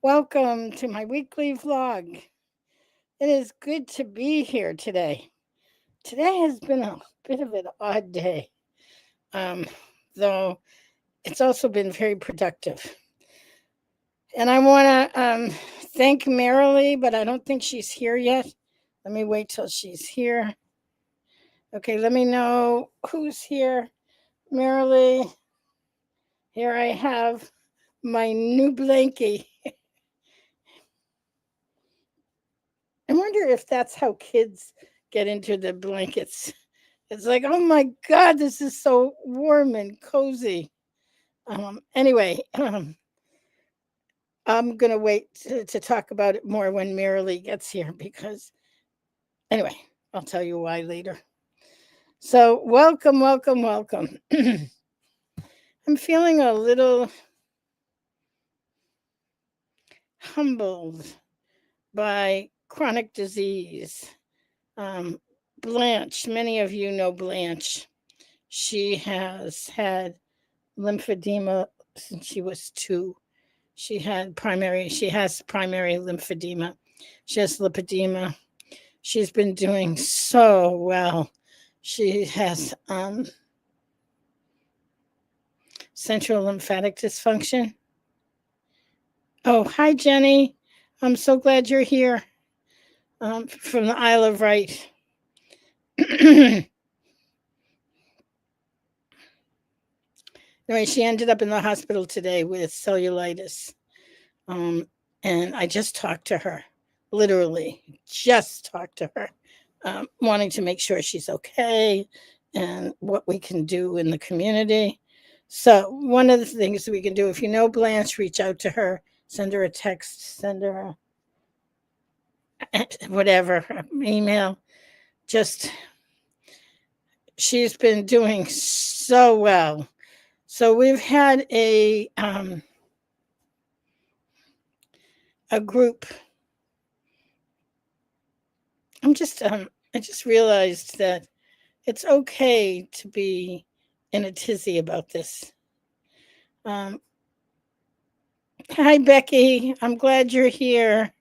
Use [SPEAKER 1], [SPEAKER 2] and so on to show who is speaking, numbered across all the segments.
[SPEAKER 1] Welcome to my weekly vlog. It is good to be here today. Today has been a bit of an odd day, um, though it's also been very productive. And I want to thank Marilee, but I don't think she's here yet. Let me wait till she's here. Okay, let me know who's here. Marilee, here I have my new blankie. I wonder if that's how kids get into the blankets. It's like, oh my God, this is so warm and cozy. Anyway, I'm going to wait to talk about it more when Marilee gets here because, anyway, I'll tell you why later. So, welcome, welcome, welcome. I'm feeling a little humbled by chronic disease. Um, Blanche, many of you know Blanche. She has had lymphedema since she was 2. She has primary lymphedema. She has lipedema. She's been doing so well. She has central lymphatic dysfunction. Oh, hi, Jenny. I'm so glad you're here from the Isle of Wight. Anyway, she ended up in the hospital today with cellulitis. And I just talked to her, literally, just talked to her, wanting to make sure she's okay and what we can do in the community. So, one of the things we can do, if you know Blanche, reach out to her, send her a text, send her whatever, email. Just, she's been doing so well. So, we've had a group. I just realized that it's okay to be in a tizzy about this. Um, Hi, Becky. I'm glad you're here.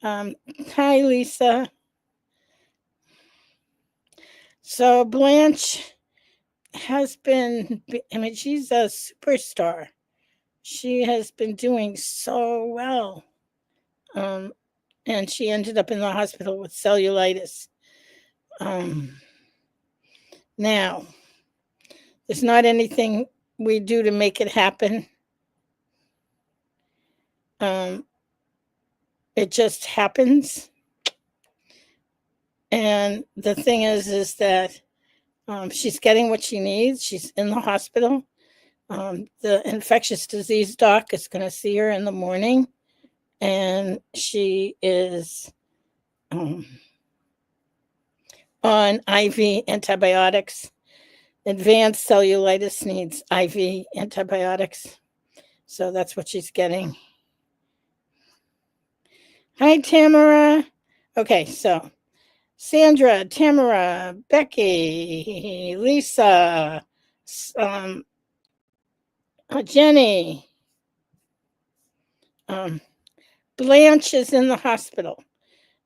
[SPEAKER 1] Um, Hi, Lisa. So, Blanche has been, I mean, she's a superstar. She has been doing so well. Um, and she ended up in the hospital with cellulitis. Um, Now, there's not anything we do to make it happen. Um, it just happens. And the thing is that she's getting what she needs. She's in the hospital. The infectious disease doc is going to see her in the morning, and she is um, on IV antibiotics. Advanced cellulitis needs IV antibiotics. So that's what she's getting. Hi, Tamara. Okay, so Sandra, Tamara, Becky, Lisa, um, Jenny, um, Blanche is in the hospital.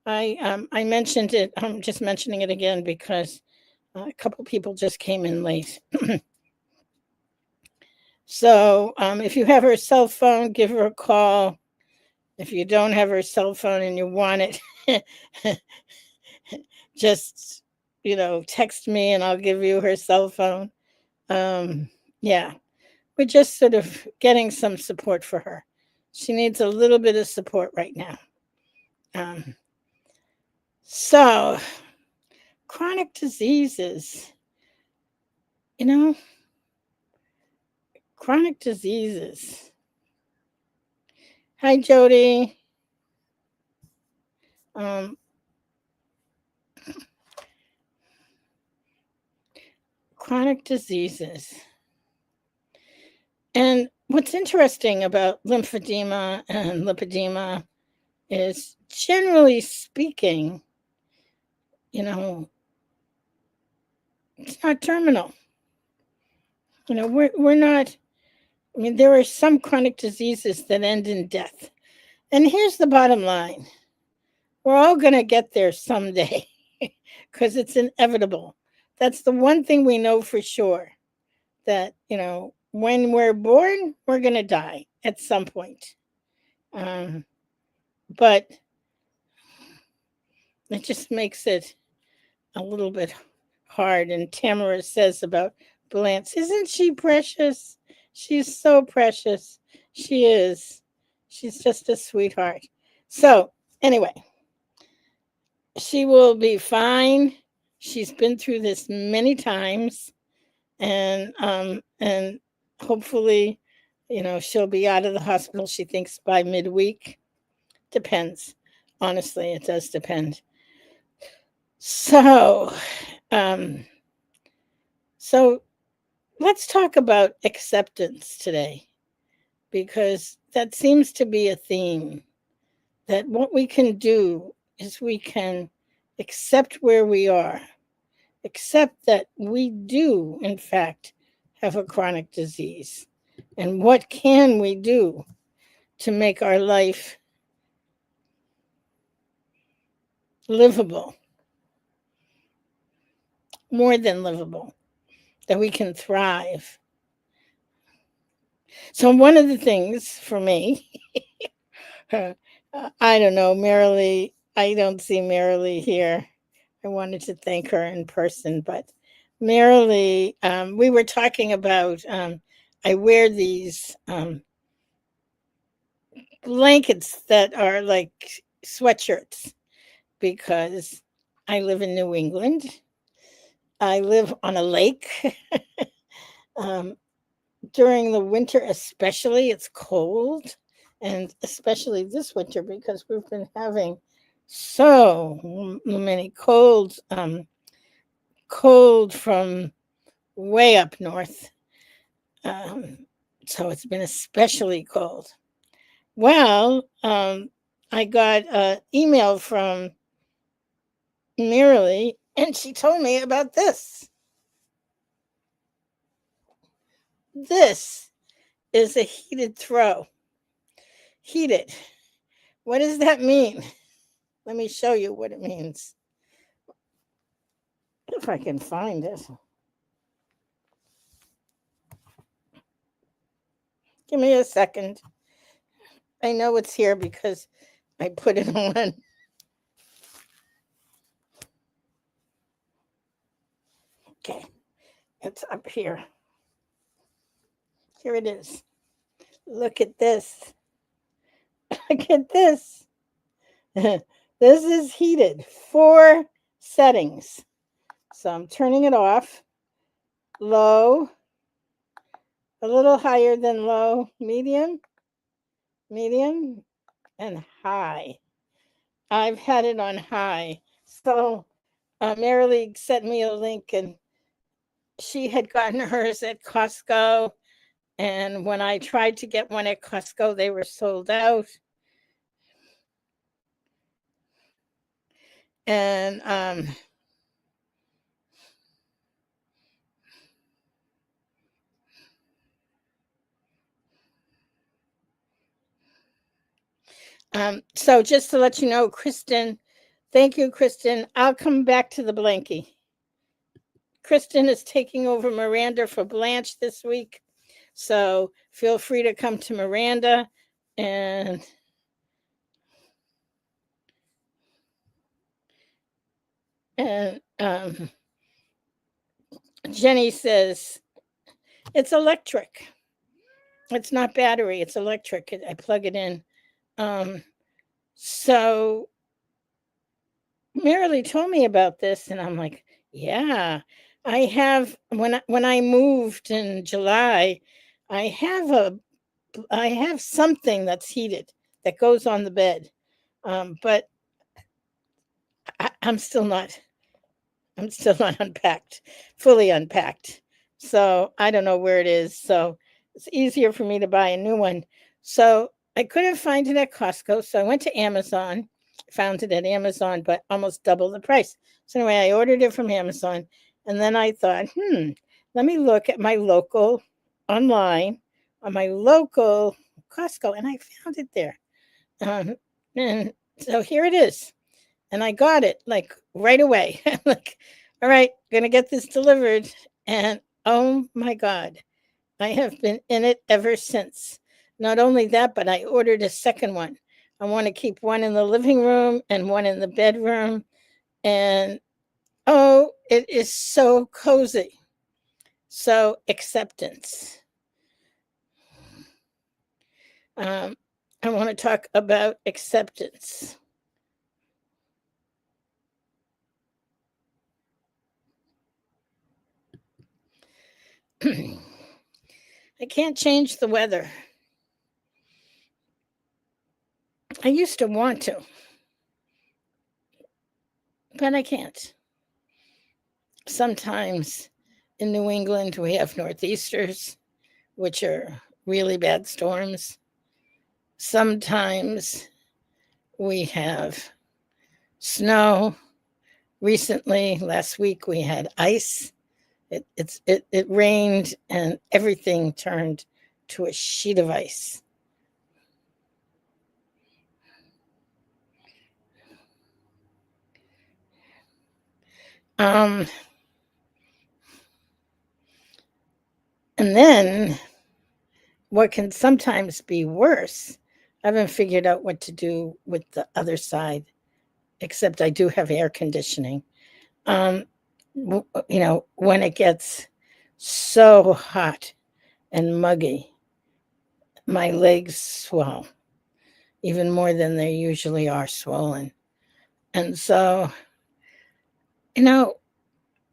[SPEAKER 1] I mentioned it. I'm just mentioning it again because a couple people just came in late. So if you have her cell phone, give her a call. If you don't have her cell phone and you want it, just text me and I'll give you her cell phone. Yeah, we're just sort of getting some support for her. She needs a little bit of support right now. Um, so, chronic diseases, you know, chronic diseases. Hi, Jody. Um, Chronic diseases. And what's interesting about lymphedema and lipedema is, generally speaking, it's not terminal. We're not I mean, there are some chronic diseases that end in death. And here's the bottom line: we're all going to get there someday because it's inevitable. That's the one thing we know for sure, that, when we're born, we're going to die at some point. Um, but it just makes it a little bit hard. And Tamara says about Blanche, isn't she precious? She's so precious. She is. She's just a sweetheart. So, anyway, she will be fine. She's been through this many times, and hopefully, she'll be out of the hospital, she thinks, by midweek. Depends. Honestly, it does depend. So, um, so let's talk about acceptance today, because that seems to be a theme. That what we can do is we can accept where we are, accept that we do, in fact, have a chronic disease. And what can we do to make our life livable, more than livable, that we can thrive? So, one of the things for me, I don't know, Marilee, I don't see Marilee here. I wanted to thank her in person, but Marilee, we were talking about, I wear these blankets that are like sweatshirts because I live in New England. I live on a lake. um, During the winter, especially, it's cold, and especially this winter because we've been having so many colds, cold from way up north. Um, so it's been especially cold. Well, I got an email from Marilee, and she told me about this. This is a heated throw. Heated. What does that mean? Let me show you what it means. If I can find it. Give me a second. I know it's here because I put it on. Okay, it's up here. Here it is. Look at this. Look at this. This is heated. 4 settings. So I'm turning it off. Low, a little higher than low, medium, and high. I've had it on high. So Marilee sent me a link, and she had gotten hers at Costco. And when I tried to get one at Costco, they were sold out. And so just to let you know, Kristen, thank you, Kristen. I'll come back to the blankie. Kristen is taking over Miranda for Blanche this week. So feel free to come to Miranda. And Jenny says, it's electric. It's not battery, it's electric. I plug it in. So Marilee told me about this, and I'm like, yeah, I have, when I moved in July, I have something that's heated that goes on the bed. But I'm still not unpacked, fully unpacked. So I don't know where it is. So it's easier for me to buy a new one. So I couldn't find it at Costco. So I went to Amazon, found it at Amazon, but almost double the price. So anyway, I ordered it from Amazon. And then I thought, let me look at my local online on my local Costco, and I found it there. And so here it is. And I got it like right away. Like, all right, gonna get this delivered. And oh my God, I have been in it ever since. Not only that, but I ordered a second one. I want to keep one in the living room and one in the bedroom. And oh, it is so cozy. So, acceptance. Um, I want to talk about acceptance. I can't change the weather. I used to want to, but I can't. Sometimes in New England, we have northeasters, which are really bad storms. Sometimes we have snow. Recently, last week, we had ice. It rained and everything turned to a sheet of ice. Um, and then what can sometimes be worse, I haven't figured out what to do with the other side, except I do have air conditioning. Um, when it gets so hot and muggy, my legs swell even more than they usually are swollen. And so, you know,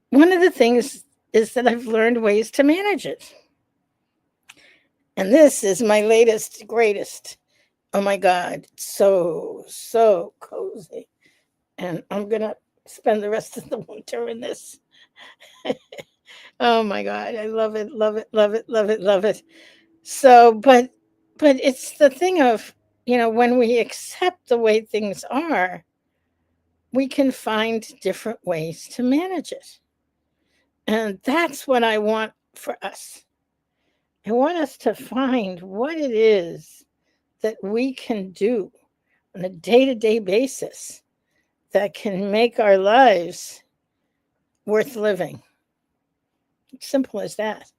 [SPEAKER 1] one of the things is that I've learned ways to manage it. And this is my latest, greatest. Oh my God, so cozy. And I'm going to spend the rest of the winter in this. Oh my God, I love it, love it, love it, love it, love it. So, but it's the thing of, when we accept the way things are, we can find different ways to manage it. And that's what I want for us. I want us to find what it is that we can do on a day-to-day basis that can make our lives worth living. Simple as that.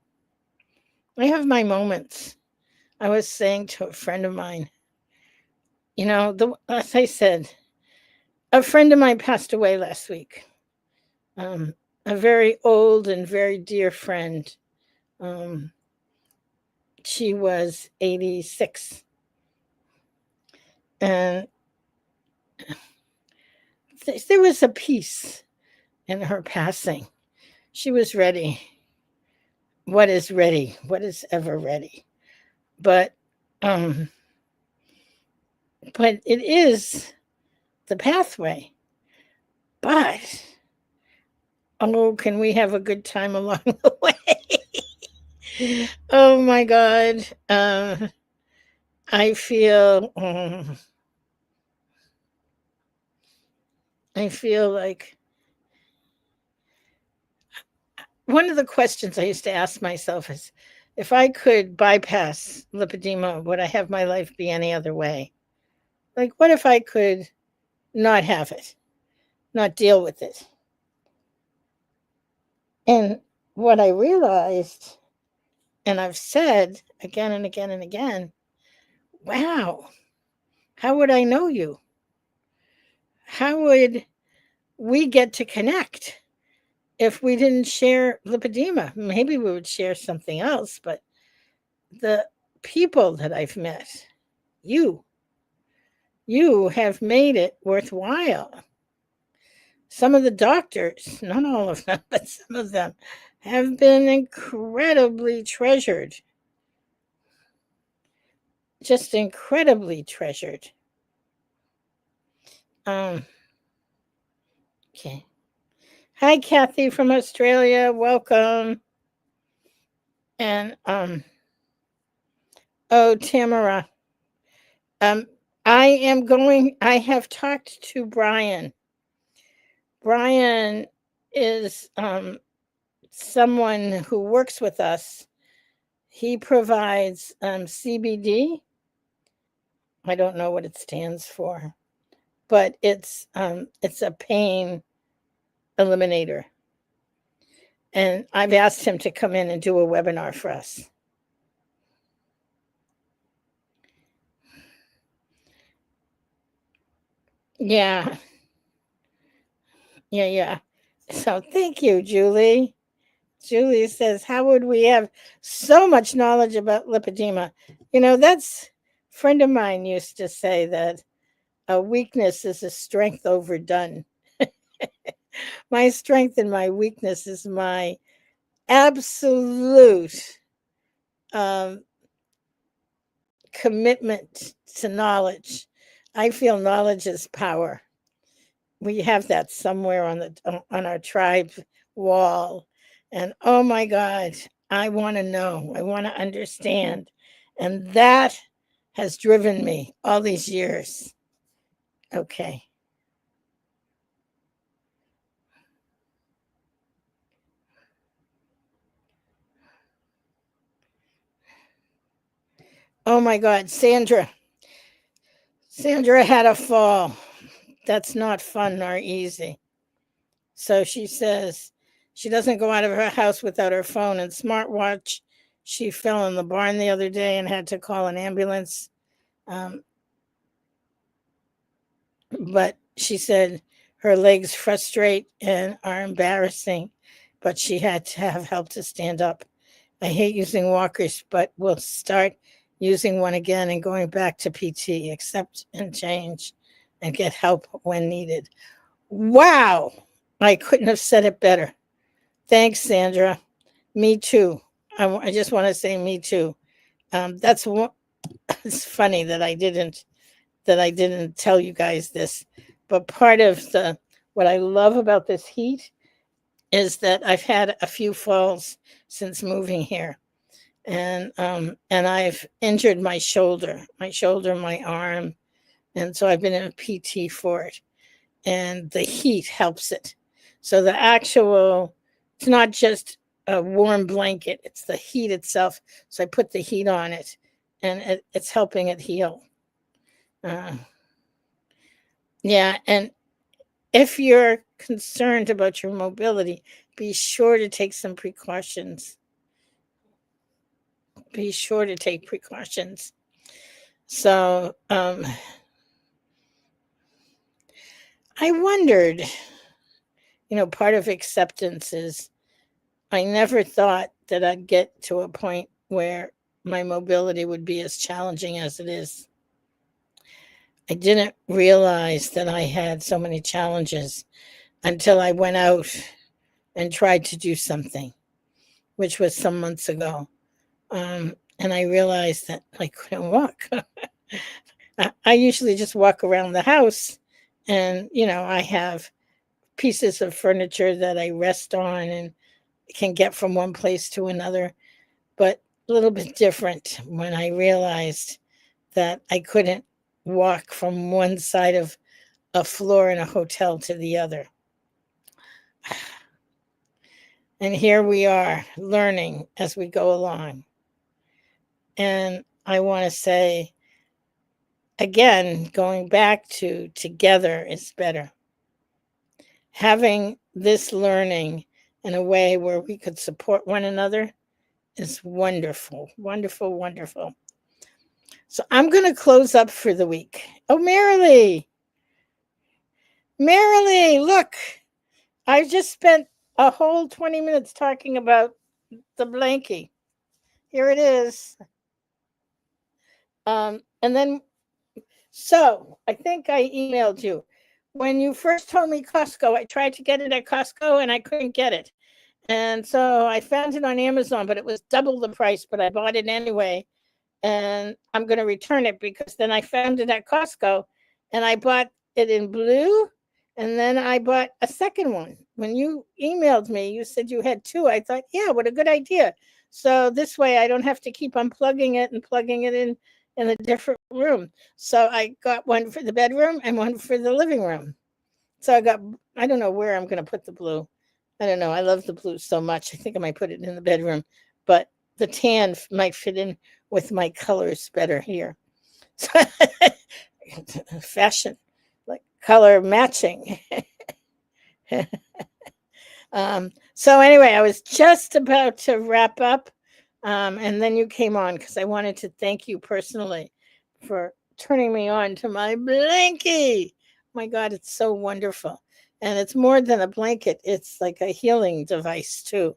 [SPEAKER 1] I have my moments. I was saying to a friend of mine, as I said, a friend of mine passed away last week. A very old and very dear friend. She was 86. And there was a peace in her passing. She was ready. What is ready? What is ever ready? But it is the pathway. But oh, can we have a good time along the way? Oh my God. I feel like one of the questions I used to ask myself is, if I could bypass lipedema, would I have my life be any other way? Like, what if I could not have it, not deal with it? And what I realized, and I've said again and again and again, wow, how would I know you? How would we get to connect if we didn't share lipedema? Maybe we would share something else, but the people that I've met, you have made it worthwhile. Some of the doctors, not all of them, but some of them have been incredibly treasured. Just incredibly treasured. Okay. Hi, Kathy from Australia. Welcome. And Tamara. I have talked to Brian. Brian is someone who works with us. He provides CBD. I don't know what it stands for, but it's a pain eliminator. And I've asked him to come in and do a webinar for us. Yeah. Yeah. So thank you, Julie. Julie says, how would we have so much knowledge about lipedema? That's a friend of mine used to say that a weakness is a strength overdone. My strength and my weakness is my absolute um, commitment to knowledge. I feel knowledge is power. We have that somewhere on our tribe wall, and oh my God, I want to know. I want to understand, and that has driven me all these years. Okay. Oh my God, Sandra. Sandra had a fall. That's not fun nor easy. So she says she doesn't go out of her house without her phone and smartwatch. She fell in the barn the other day and had to call an ambulance. Um, but she said her legs frustrate and are embarrassing, but she had to have help to stand up. I hate using walkers, but will start using one again and going back to PT, accept and change, and get help when needed. Wow! I couldn't have said it better. Thanks, Sandra. Me too. I just want to say me too. That's what. It's funny that I didn't tell you guys this, but part of the what I love about this heat is that I've had a few falls since moving here, and I've injured my arm, and so I've been in a PT for it, and the heat helps it. So it's not just a warm blanket; it's the heat itself. So I put the heat on it, and it's helping it heal. Uh, yeah, and if you're concerned about your mobility, be sure to take some precautions. Be sure to take precautions. So I wondered, part of acceptance is I never thought that I'd get to a point where my mobility would be as challenging as it is. I didn't realize that I had so many challenges until I went out and tried to do something, which was some months ago. And I realized that I couldn't walk. I usually just walk around the house, and I have pieces of furniture that I rest on and can get from one place to another, but a little bit different when I realized that I couldn't walk from one side of a floor in a hotel to the other. And here we are learning as we go along. And I want to say, again, going back to together is better. Having this learning in a way where we could support one another is wonderful, wonderful, wonderful. So I'm going to close up for the week. Oh, Marilee. Marilee, look, I just spent a whole 20 minutes talking about the blankie. Here it is. And then, so I think I emailed you. When you first told me Costco, I tried to get it at Costco and I couldn't get it. And so I found it on Amazon, but it was double the price, but I bought it anyway. And I'm going to return it because then I found it at Costco and I bought it in blue. And then I bought a second one. When you emailed me, you said you had two. I thought, yeah, what a good idea. So this way I don't have to keep unplugging it and plugging it in a different room. So I got one for the bedroom and one for the living room. So I don't know where I'm going to put the blue. I don't know. I love the blue so much. I think I might put it in the bedroom, but the tan might fit in with my colors better here. So fashion, like color matching. So anyway, I was just about to wrap up, and then you came on because I wanted to thank you personally for turning me on to my blankie. My God, it's so wonderful. And it's more than a blanket, it's like a healing device too.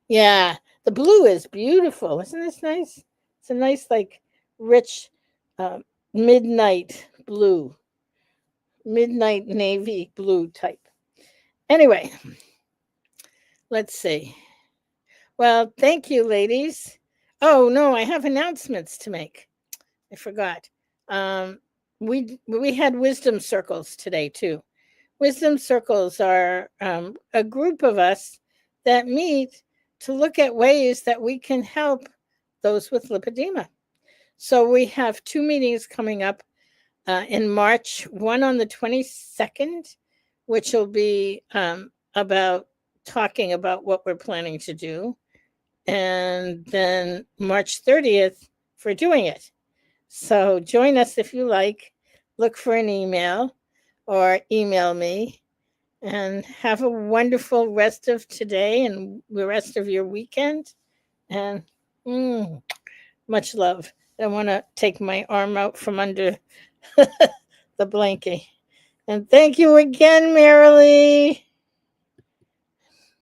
[SPEAKER 1] Yeah, the blue is beautiful. Isn't this nice? It's a nice, like, rich uh, midnight blue, midnight navy blue type. Anyway, let's see. Well, thank you, ladies. Oh no, I have announcements to make. I forgot. Um, we had wisdom circles today too. Wisdom circles are a group of us that meet to look at ways that we can help those with lipedema. So we have two meetings coming up in March. One on the 22nd, which will be about talking about what we're planning to do, and then March 30th for doing it. So join us if you like. Look for an email or email me, and have a wonderful rest of today and the rest of your weekend. And much love. I want to take my arm out from under the blankie. And thank you again, Marilee.